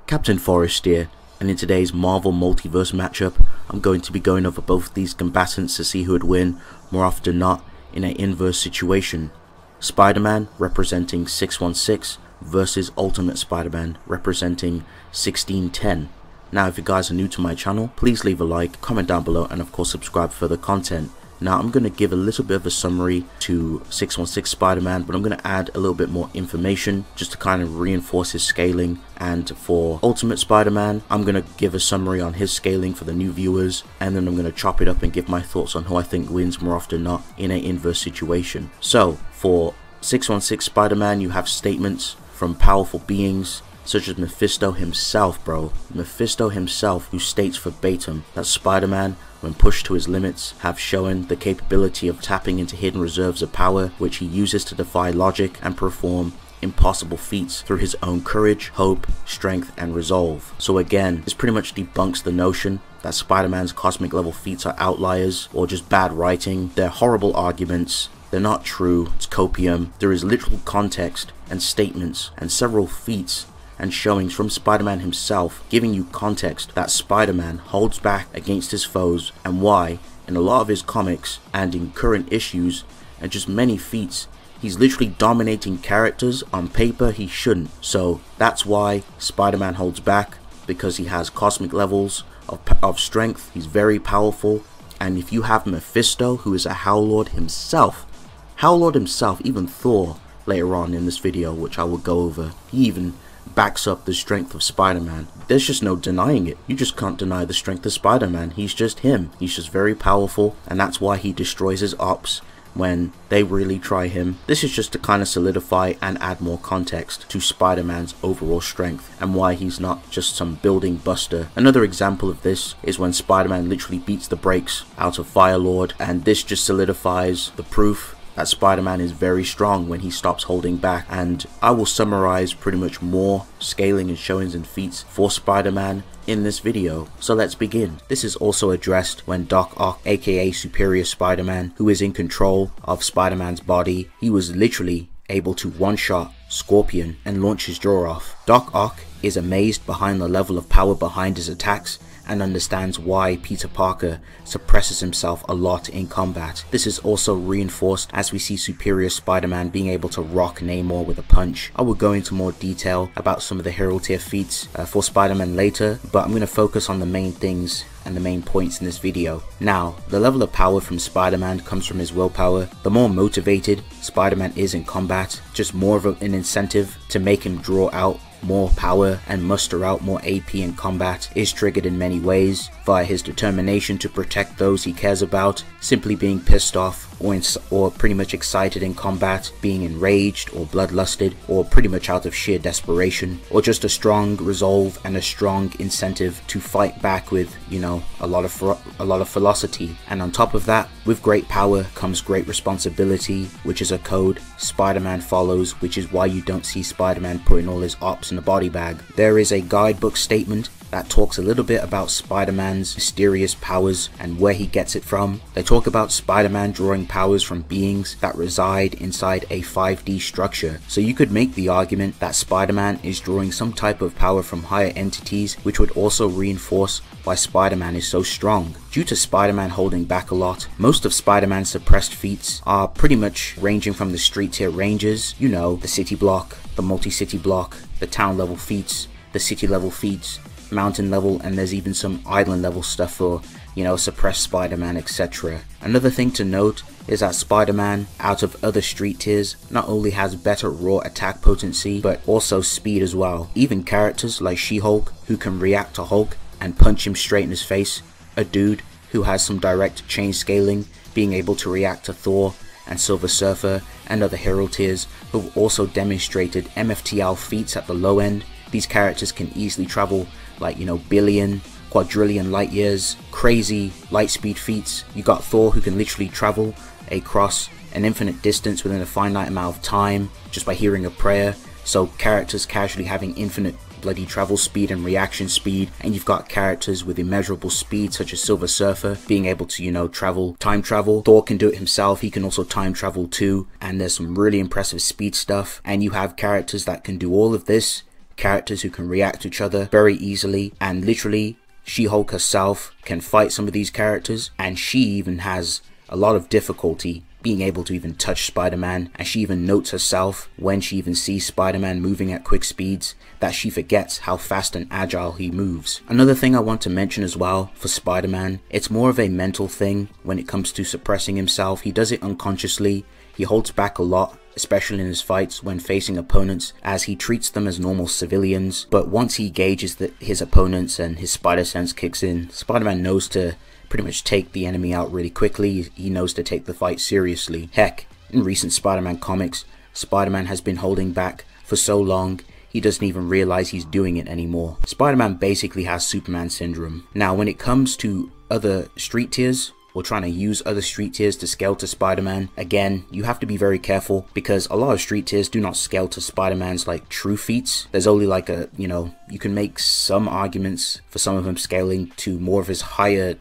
Captain Forrest here, and in today's Marvel Multiverse matchup, I'm going to be going over both these combatants to see who would win more often than not in an inverse situation. Spider-Man representing 616 versus Ultimate Spider-Man representing 1610. Now if you guys are new to my channel, please leave a like, comment down below, and of course subscribe for further content. Now I'm going to give a little bit of a summary to 616 Spider-Man, but I'm going to add a little bit more information just to kind of reinforce his scaling. And for Ultimate Spider-Man, I'm going to give a summary on his scaling for the new viewers, and then I'm going to chop it up and give my thoughts on who I think wins more often than not in an inverse situation. So for 616 Spider-Man, you have statements from powerful beings such as Mephisto himself, Mephisto himself, who states verbatim that Spider-Man, when pushed to his limits, have shown the capability of tapping into hidden reserves of power, which he uses to defy logic and perform impossible feats through his own courage, hope, strength, and resolve. So again, this pretty much debunks the notion that Spider-Man's cosmic level feats are outliers or just bad writing. They're horrible arguments. They're not true. It's copium. There is literal context and statements and several feats and showings from Spider-Man himself giving you context that Spider-Man holds back against his foes, and why in a lot of his comics and in current issues and just many feats, he's literally dominating characters on paper he shouldn't. So that's why Spider-Man holds back, because he has cosmic levels of strength. He's very powerful. And if you have Mephisto, who is a Howlord himself, even Thor later on in this video, which I will go over, he even backs up the strength of Spider-Man. There's just no denying it. You just can't deny the strength of Spider-Man. He's just him. He's just very powerful, and that's why he destroys his ops when they really try him. This is just to kind of solidify and add more context to Spider-Man's overall strength and why he's not just some building buster. Another example of this is when Spider-Man literally beats the brakes out of Firelord, and this just solidifies the proof that Spider-Man is very strong when he stops holding back. And I will summarize pretty much more scaling and showings and feats for Spider-Man in this video. So let's begin. This is also addressed when Doc Ock, aka Superior Spider-Man, who is in control of Spider-Man's body, he was literally able to one-shot Scorpion and launch his jaw off. Doc Ock is amazed behind the level of power behind his attacks and understands why Peter Parker suppresses himself a lot in combat. This is also reinforced as we see Superior Spider-Man being able to rock Namor with a punch. I will go into more detail about some of the hero tier feats for Spider-Man later, but I'm going to focus on the main things and the main points in this video. Now, the level of power from Spider-Man comes from his willpower. The more motivated Spider-Man is in combat, just more of an incentive to make him draw out more power and muster out more AP in combat is triggered in many ways, via his determination to protect those he cares about, simply being pissed off or pretty much excited in combat, being enraged or bloodlusted, or pretty much out of sheer desperation, or just a strong resolve and a strong incentive to fight back with, you know, a lot of velocity. And on top of that, with great power comes great responsibility, which is a code Spider-Man follows, which is why you don't see Spider-Man putting all his ops in a body bag. There is a guidebook statement that talks a little bit about Spider-Man's mysterious powers and where he gets it from. They talk about Spider-Man drawing powers from beings that reside inside a 5D structure. So you could make the argument that Spider-Man is drawing some type of power from higher entities, which would also reinforce why Spider-Man is so strong. Due to Spider-Man holding back a lot, most of Spider-Man's suppressed feats are pretty much ranging from the street tier ranges, you know, the city block, the multi-city block, the town level feats, the city level feats, mountain level, and there's even some island level stuff for, you know, suppressed Spider-Man, etc. Another thing to note is that Spider-Man, out of other street tiers, not only has better raw attack potency, but also speed as well. Even characters like She-Hulk, who can react to Hulk and punch him straight in his face, a dude who has some direct chain scaling, being able to react to Thor and Silver Surfer and other hero tiers, who've also demonstrated MFTL feats at the low end. These characters can easily travel like, you know, billion, quadrillion light years, crazy light speed feats. You got Thor, who can literally travel across an infinite distance within a finite amount of time just by hearing a prayer. So characters casually having infinite bloody travel speed and reaction speed, and you've got characters with immeasurable speed such as Silver Surfer being able to, you know, time travel. Thor can do it himself, he can also time travel too, and there's some really impressive speed stuff. And you have characters that can do all of this characters who can react to each other very easily, and literally She-Hulk herself can fight some of these characters, and she even has a lot of difficulty being able to even touch Spider-Man, and she even notes herself when she even sees Spider-Man moving at quick speeds that she forgets how fast and agile he moves. Another thing I want to mention as well for Spider-Man, it's more of a mental thing when it comes to suppressing himself. He does it unconsciously. He holds back a lot, especially in his fights when facing opponents, as he treats them as normal civilians. But once he gauges his opponents and his spider sense kicks in, Spider-Man knows to pretty much take the enemy out really quickly. He knows to take the fight seriously. Heck, in recent Spider-Man comics, Spider-Man has been holding back for so long, he doesn't even realize he's doing it anymore. Spider-Man basically has Superman syndrome. Now, when it comes to other street tiers, or trying to use other street tiers to scale to Spider-Man, again, you have to be very careful, because a lot of street tiers do not scale to Spider-Man's like true feats. There's only like a, you can make some arguments for some of them scaling to more of his higher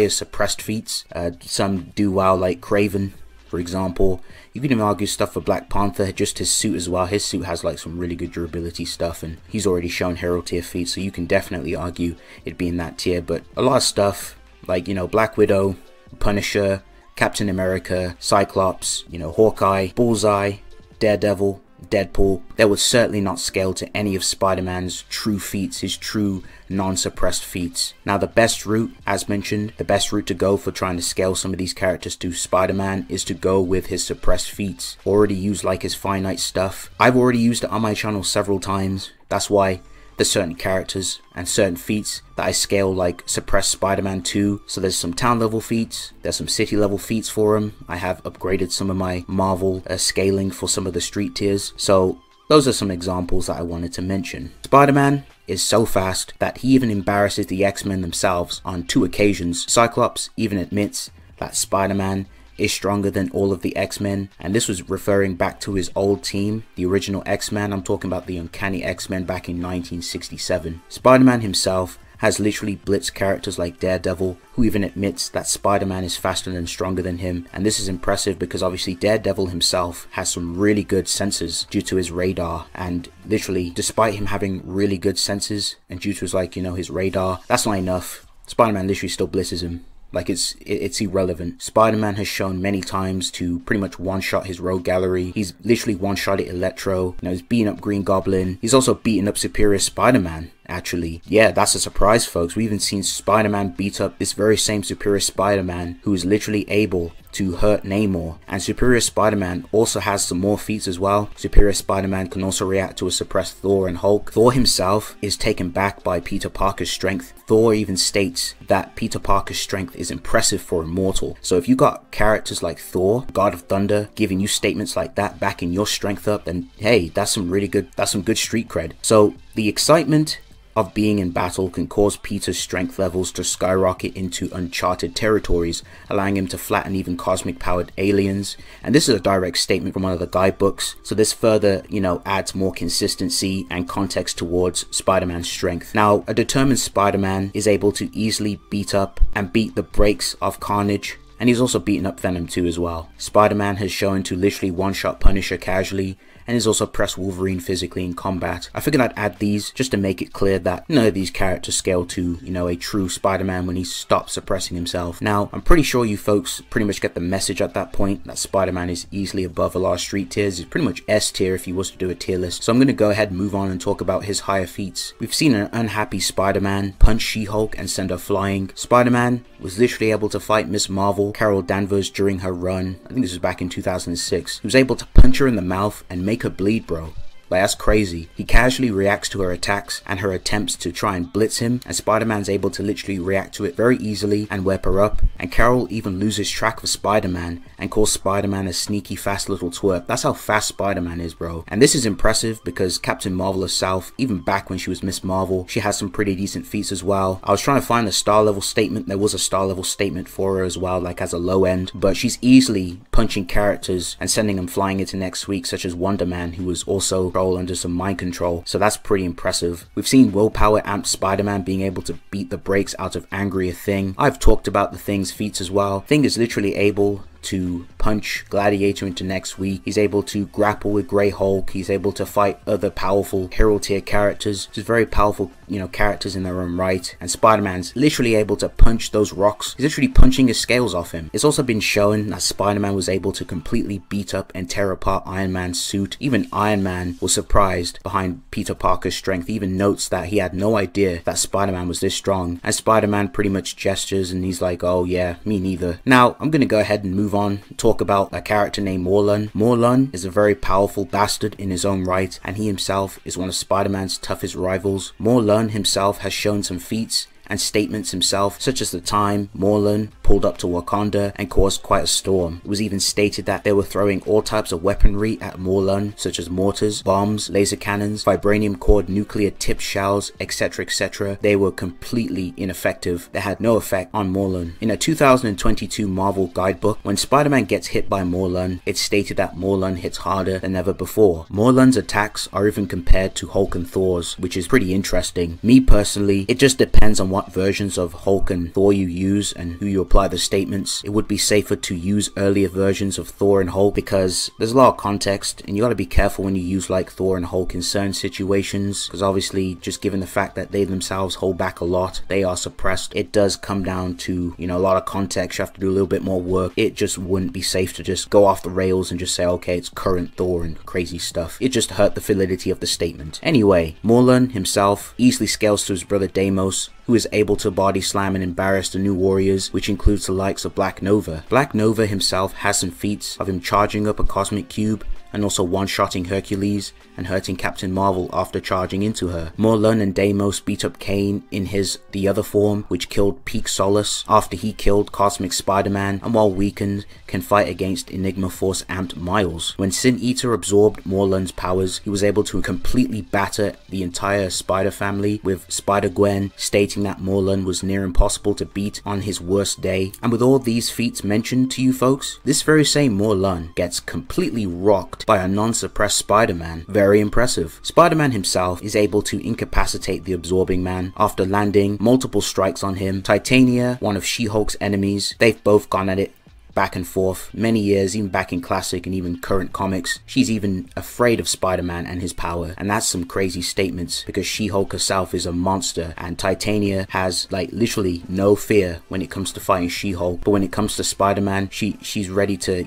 suppressed feats. Some do well, like Kraven, for example. You can even argue stuff for Black Panther, just his suit as well. His suit has like some really good durability stuff, and he's already shown hero tier feats, so you can definitely argue it being that tier. But a lot of stuff like, Black Widow, Punisher, Captain America, Cyclops, Hawkeye, Bullseye, Daredevil, Deadpool, they would certainly not scale to any of Spider-Man's true feats, his true non-suppressed feats. Now, the best route, as mentioned, the best route to go for trying to scale some of these characters to Spider-Man is to go with his suppressed feats. Already used like his finite stuff. I've already used it on my channel several times. That's why there's certain characters and certain feats that I scale like suppressed Spider-Man 2. So there's some town level feats, there's some city level feats for him. I have upgraded some of my Marvel scaling for some of the street tiers. So those are some examples that I wanted to mention. Spider-Man is so fast that he even embarrasses the X-Men themselves on 2 occasions. Cyclops even admits that Spider-Man is stronger than all of the X-Men, and this was referring back to his old team, the original X-Men. I'm talking about the Uncanny X-Men back in 1967. Spider-Man himself has literally blitzed characters like Daredevil, who even admits that Spider-Man is faster and stronger than him. And this is impressive because obviously Daredevil himself has some really good senses due to his radar, and literally despite him having really good senses and due to his his radar, that's not enough. Spider-Man literally still blitzes him. Like, it's irrelevant. Spider-Man has shown many times to pretty much one-shot his rogue gallery. He's literally one-shotted Electro. He's beating up Green Goblin. He's also beating up Superior Spider-Man, actually. Yeah, that's a surprise, folks. We even seen Spider-Man beat up this very same Superior Spider-Man, who is literally able to hurt Namor. And Superior Spider-Man also has some more feats as well. Superior Spider-Man can also react to a suppressed Thor and Hulk. Thor himself is taken back by Peter Parker's strength. Thor even states that Peter Parker's strength is impressive for a mortal. So if you got characters like Thor, God of Thunder, giving you statements like that, backing your strength up, then hey, that's some good street cred. So the excitement of being in battle can cause Peter's strength levels to skyrocket into uncharted territories, allowing him to flatten even cosmic powered aliens. And this is a direct statement from one of the guidebooks, so this further, adds more consistency and context towards Spider-Man's strength. Now, a determined Spider-Man is able to easily beat up and beat the brakes of Carnage, and he's also beaten up Venom 2 as well. Spider-Man has shown to literally one-shot Punisher casually, and he's also pressed Wolverine physically in combat. I figured I'd add these just to make it clear that none of these characters scale to, a true Spider-Man when he stops suppressing himself. Now, I'm pretty sure you folks pretty much get the message at that point that Spider-Man is easily above a lot of street tiers. He's pretty much S tier if he was to do a tier list. So I'm going to go ahead and move on and talk about his higher feats. We've seen an unhappy Spider-Man punch She-Hulk and send her flying. Spider-Man was literally able to fight Miss Marvel, Carol Danvers, during her run. I think this was back in 2006. He was able to punch her in the mouth and make her bleed, bro. Like, that's crazy. He casually reacts to her attacks and her attempts to try and blitz him, and Spider-Man's able to literally react to it very easily and whip her up. And Carol even loses track of Spider-Man and calls Spider-Man a sneaky fast little twerp. That's how fast Spider-Man is, bro. And this is impressive because Captain Marvel herself, even back when she was Miss Marvel, she has some pretty decent feats as well. I was trying to find the star level statement. There was a star level statement for her as well, like as a low end, but she's easily punching characters and sending them flying into next week, such as Wonder Man, who was also under some mind control. So that's pretty impressive. We've seen willpower amped Spider-Man being able to beat the brakes out of Angrier Thing. I've talked about the Thing's feats as well. Thing is literally able to punch Gladiator into next week. He's able to grapple with Grey Hulk. He's able to fight other powerful hero tier characters. Just very powerful, characters in their own right. And Spider-Man's literally able to punch those rocks. He's literally punching his scales off him. It's also been shown that Spider-Man was able to completely beat up and tear apart Iron Man's suit. Even Iron Man was surprised behind Peter Parker's strength. He even notes that he had no idea that Spider-Man was this strong. And Spider-Man pretty much gestures and he's like, oh yeah, me neither. Now, I'm gonna go ahead and move on, talk about a character named Morlun. Morlun is a very powerful bastard in his own right, and he himself is one of Spider-Man's toughest rivals. Morlun himself has shown some feats and statements himself, such as the time Morlun pulled up to Wakanda and caused quite a storm. It was even stated that they were throwing all types of weaponry at Morlun, such as mortars, bombs, laser cannons, vibranium cored nuclear tipped shells, etc, etc. They were completely ineffective. They had no effect on Morlun. In a 2022 Marvel guidebook, when Spider-Man gets hit by Morlun, it's stated that Morlun hits harder than ever before. Morlun's attacks are even compared to Hulk and Thor's, which is pretty interesting. Me personally, it just depends on what versions of Hulk and Thor you use and who you apply the statements. It would be safer to use earlier versions of Thor and Hulk because there's a lot of context and you got to be careful when you use like Thor and Hulk in certain situations, because obviously just given the fact that they themselves hold back a lot, they are suppressed, it does come down to a lot of context. You have to do a little bit more work. It just wouldn't be safe to just go off the rails and just say okay, it's current Thor and crazy stuff. It just hurt the validity of the statement. Anyway, Morlun himself easily scales to his brother Deimos, who is able to body slam and embarrass the New Warriors, which includes the likes of Black Nova. Black Nova himself has some feats of him charging up a cosmic cube and also one-shotting Hercules and hurting Captain Marvel after charging into her. Morlun and Deimos beat up Kane in his The Other form, which killed Peak Solace after he killed Cosmic Spider-Man, and while weakened, can fight against Enigma Force amped Miles. When Sin Eater absorbed Morlun's powers, he was able to completely batter the entire Spider family, with Spider-Gwen stating that Morlun was near impossible to beat on his worst day. And with all these feats mentioned to you folks, this very same Morlun gets completely rocked by a non-suppressed Spider-Man. Very impressive. Spider-Man himself is able to incapacitate the Absorbing Man after landing multiple strikes on him. Titania, one of She-Hulk's enemies, they've both gone at it back and forth many years, even back in classic and even current comics. She's even afraid of Spider-Man and his power, and that's some crazy statements because She-Hulk herself is a monster and Titania has like literally no fear when it comes to fighting She-Hulk, but when it comes to Spider-Man, she's ready to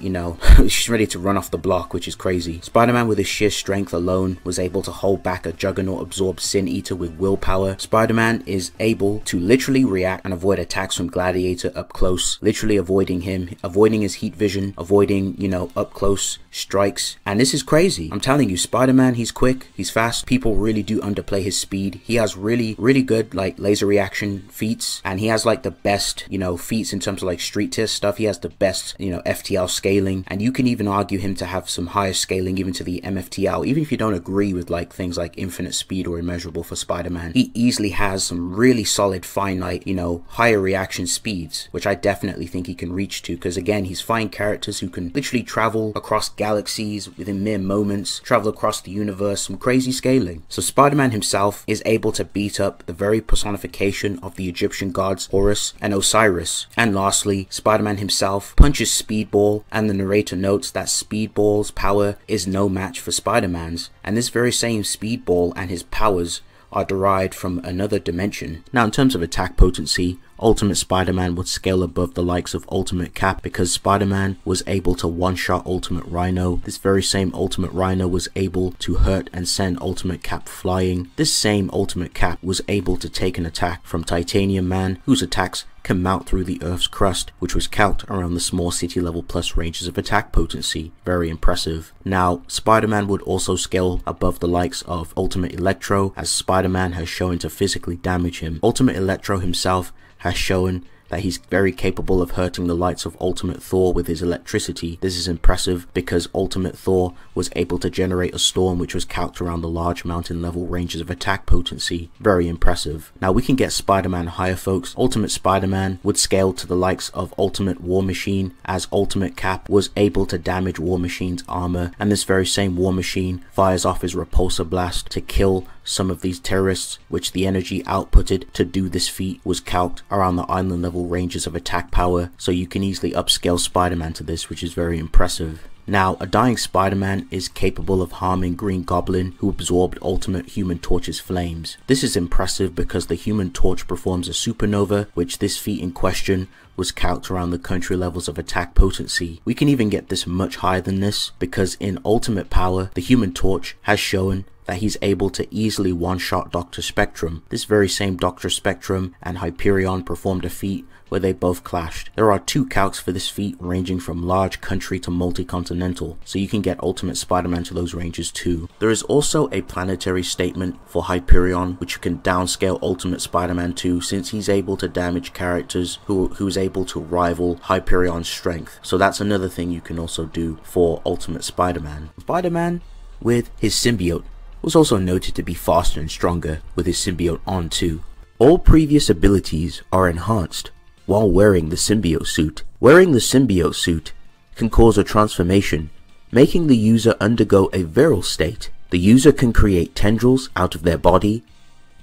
she's ready to run off the block, which is crazy. Spider-Man with his sheer strength alone was able to hold back a Juggernaut absorbed Sin Eater with willpower. Spider-Man is able to literally react and avoid attacks from Gladiator up close, literally avoiding him, avoiding his heat vision, avoiding, up close strikes. And this is crazy. I'm telling you, Spider-Man, he's quick, he's fast. People really do underplay his speed. He has really good like laser reaction feats, and he has like the best, feats in terms of like street tier stuff. He has the best, FTL scaling, and you can even argue him to have some higher scaling even to the MFTL, even if you don't agree with like things like infinite speed or immeasurable for Spider-Man. He easily has some really solid finite, higher reaction speeds, which I definitely think he can reach to, because again, he's fighting characters who can literally travel across galaxies within mere moments, travel across the universe, some crazy scaling. So Spider-Man himself is able to beat up the very personification of the Egyptian gods Horus and Osiris. And lastly, Spider-Man himself punches Speedball, and the narrator notes that Speedball's power is no match for Spider-Man's, and this very same Speedball and his powers are derived from another dimension. Now, in terms of attack potency, Ultimate Spider-Man would scale above the likes of Ultimate Cap because Spider-Man was able to one-shot Ultimate Rhino. This very same Ultimate Rhino was able to hurt and send Ultimate Cap flying. This same Ultimate Cap was able to take an attack from Titanium Man, whose attacks can mount through the Earth's crust, which was calced around the small city level plus ranges of attack potency. Very impressive. Now, Spider-Man would also scale above the likes of Ultimate Electro, as Spider-Man has shown to physically damage him. Ultimate Electro himself has shown that he's very capable of hurting the likes of Ultimate Thor with his electricity. This is impressive because Ultimate Thor was able to generate a storm which was calced around the large mountain level ranges of attack potency. Very impressive. Now we can get Spider-Man higher, folks. Ultimate Spider-Man would scale to the likes of Ultimate War Machine, as Ultimate Cap was able to damage War Machine's armor, and this very same War Machine fires off his repulsor blast to kill some of these terrorists, which the energy outputted to do this feat was calced around the island level ranges of attack power, so you can easily upscale Spider-Man to this, which is very impressive. Now, a dying Spider-Man is capable of harming Green Goblin, who absorbed Ultimate Human Torch's flames. This is impressive because the Human Torch performs a supernova, which this feat in question was calced around the country levels of attack potency. We can even get this much higher than this, because in Ultimate Power, the Human Torch has shown that he's able to easily one-shot Dr. Spectrum. This very same Dr. Spectrum and Hyperion performed a feat where they both clashed. There are 2 calcs for this feat ranging from large country to multi-continental, so you can get Ultimate Spider-Man to those ranges too. There is also a planetary statement for Hyperion, which you can downscale Ultimate Spider-Man to, since he's able to damage characters who's able to rival Hyperion's strength. So that's another thing you can also do for Ultimate Spider-Man. Spider-Man with his symbiote was also noted to be faster and stronger with his symbiote on too. All previous abilities are enhanced while wearing the symbiote suit. Wearing the symbiote suit can cause a transformation, making the user undergo a virile state. The user can create tendrils out of their body.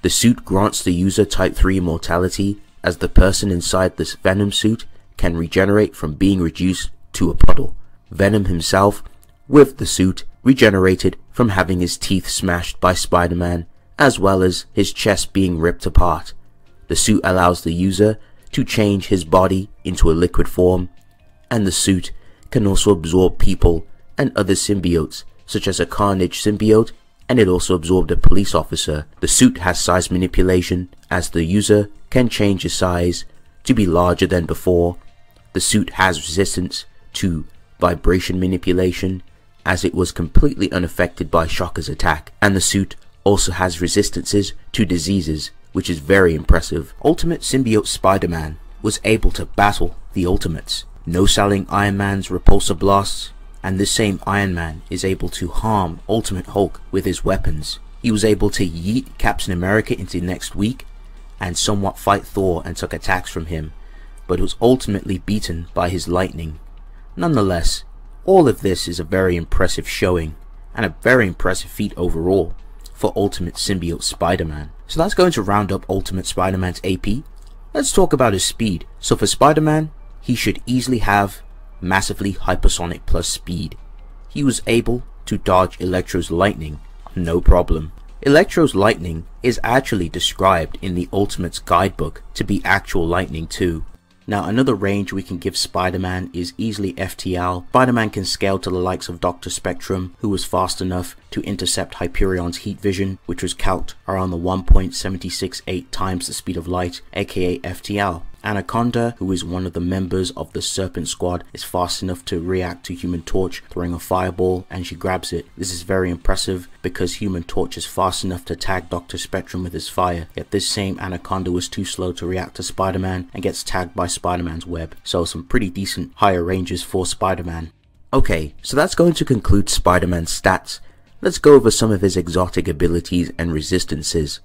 The suit grants the user type 3 immortality, as the person inside this Venom suit can regenerate from being reduced to a puddle. Venom himself, with the suit, regenerated from having his teeth smashed by Spider-Man, as well as his chest being ripped apart. The suit allows the user to change his body into a liquid form, and the suit can also absorb people and other symbiotes, such as a Carnage symbiote, and it also absorbed a police officer. The suit has size manipulation, as the user can change his size to be larger than before. The suit has resistance to vibration manipulation, as it was completely unaffected by Shocker's attack, and the suit also has resistances to diseases, which is very impressive. Ultimate Symbiote Spider-Man was able to battle the Ultimates, no-selling Iron Man's repulsor blasts, and this same Iron Man is able to harm Ultimate Hulk with his weapons. He was able to yeet Captain America into next week and somewhat fight Thor and took attacks from him, but was ultimately beaten by his lightning. Nonetheless, all of this is a very impressive showing and a very impressive feat overall for Ultimate Symbiote Spider-Man. So that's going to round up Ultimate Spider-Man's AP. Let's talk about his speed. So for Spider-Man, he should easily have massively hypersonic plus speed. He was able to dodge Electro's lightning, no problem. Electro's lightning is actually described in the Ultimates guidebook to be actual lightning too. Now another range we can give Spider-Man is easily FTL. Spider-Man can scale to the likes of Dr. Spectrum, who was fast enough to intercept Hyperion's heat vision, which was calced around the 1.768 times the speed of light, aka FTL. Anaconda, who is one of the members of the Serpent Squad, is fast enough to react to Human Torch throwing a fireball, and she grabs it. This is very impressive because Human Torch is fast enough to tag Dr. Spectrum with his fire, yet this same Anaconda was too slow to react to Spider-Man and gets tagged by Spider-Man's web. So some pretty decent higher ranges for Spider-Man. Okay, so that's going to conclude Spider-Man's stats. Let's go over some of his exotic abilities and resistances.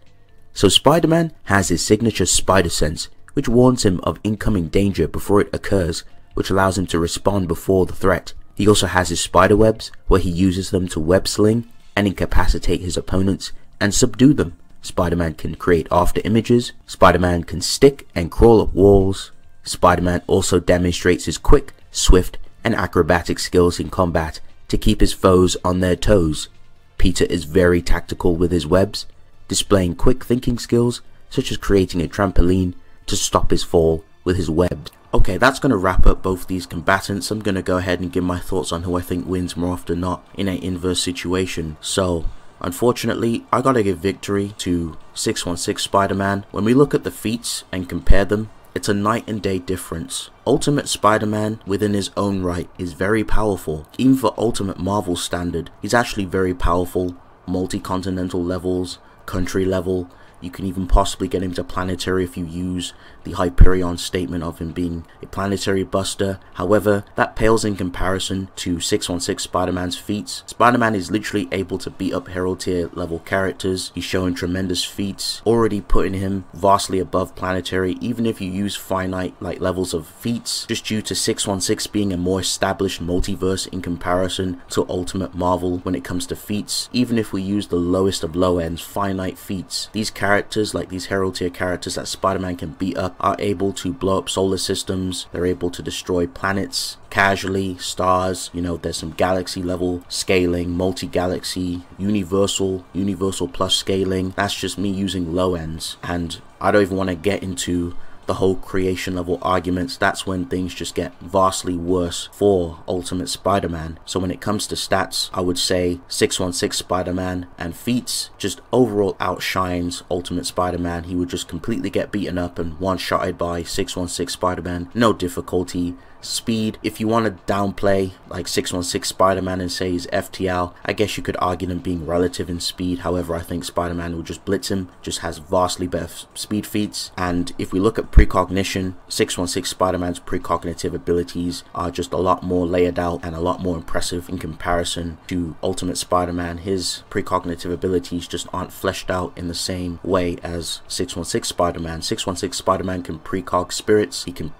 So Spider-Man has his signature Spider Sense, which warns him of incoming danger before it occurs, which allows him to respond before the threat. He also has his spider webs, where he uses them to web sling and incapacitate his opponents and subdue them. Spider-Man can create after images. Spider-Man can stick and crawl up walls. Spider-Man also demonstrates his quick, swift, and acrobatic skills in combat to keep his foes on their toes. Peter is very tactical with his webs, displaying quick thinking skills such as creating a trampoline to stop his fall with his webs. Okay, that's going to wrap up both these combatants. I'm going to go ahead and give my thoughts on who I think wins more often than not in an inverse situation. So, unfortunately, I gotta give victory to 616 Spider-Man. When we look at the feats and compare them, it's a night and day difference. Ultimate Spider-Man, within his own right, is very powerful. Even for Ultimate Marvel standard, he's actually very powerful. Multi-continental levels, country level, You can even possibly get him to planetary if you use the Hyperion statement of him being a planetary buster. However, that pales in comparison to 616 Spider-Man's feats. Spider-Man is literally able to beat up Herald tier level characters. He's showing tremendous feats, already putting him vastly above planetary, even if you use finite levels of feats, just due to 616 being a more established multiverse in comparison to Ultimate Marvel when it comes to feats. Even if we use the lowest of low ends, finite feats, these characters, like these Herald tier characters that Spider-Man can beat up, are able to blow up solar systems. They're able to destroy planets casually, stars, you know, there's some galaxy level scaling, multi-galaxy, universal plus scaling. That's just me using low ends, and I don't even want to get into the whole creation level arguments. That's when things just get vastly worse for Ultimate Spider-Man. So when it comes to stats, I would say 616 Spider-Man and feats just overall outshines Ultimate Spider-Man. He would just completely get beaten up and one-shotted by 616 Spider-Man, no difficulty. Speed, if you want to downplay like 616 Spider-Man and say he's FTL, I guess you could argue them being relative in speed. However, I think Spider-Man will just blitz him, just has vastly better speed feats. And if we look at precognition, 616 Spider-Man's precognitive abilities are just a lot more layered out and a lot more impressive in comparison to Ultimate Spider-Man. His precognitive abilities just aren't fleshed out in the same way as 616 Spider-Man. 616 Spider-Man can precog spirits, he can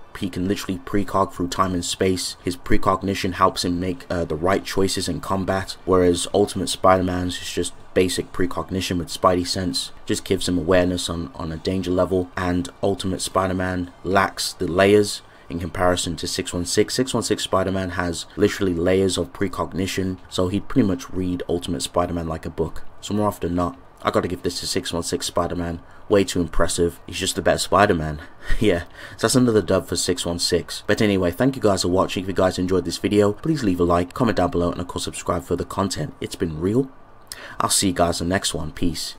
literally precog through time and space. His precognition helps him make the right choices in combat, whereas Ultimate Spider-Man's is just basic precognition with Spidey sense, just gives him awareness on a danger level. And Ultimate Spider-Man lacks the layers in comparison to 616. 616 Spider-Man has literally layers of precognition, so he'd pretty much read Ultimate Spider-Man like a book. So more often than not, I gotta give this to 616 Spider-Man. Way too impressive. He's just the better Spider-Man. Yeah, so that's another dub for 616. But anyway, thank you guys for watching. If you guys enjoyed this video, please leave a like, comment down below, and of course subscribe for the content. It's been real. I'll see you guys in the next one. Peace.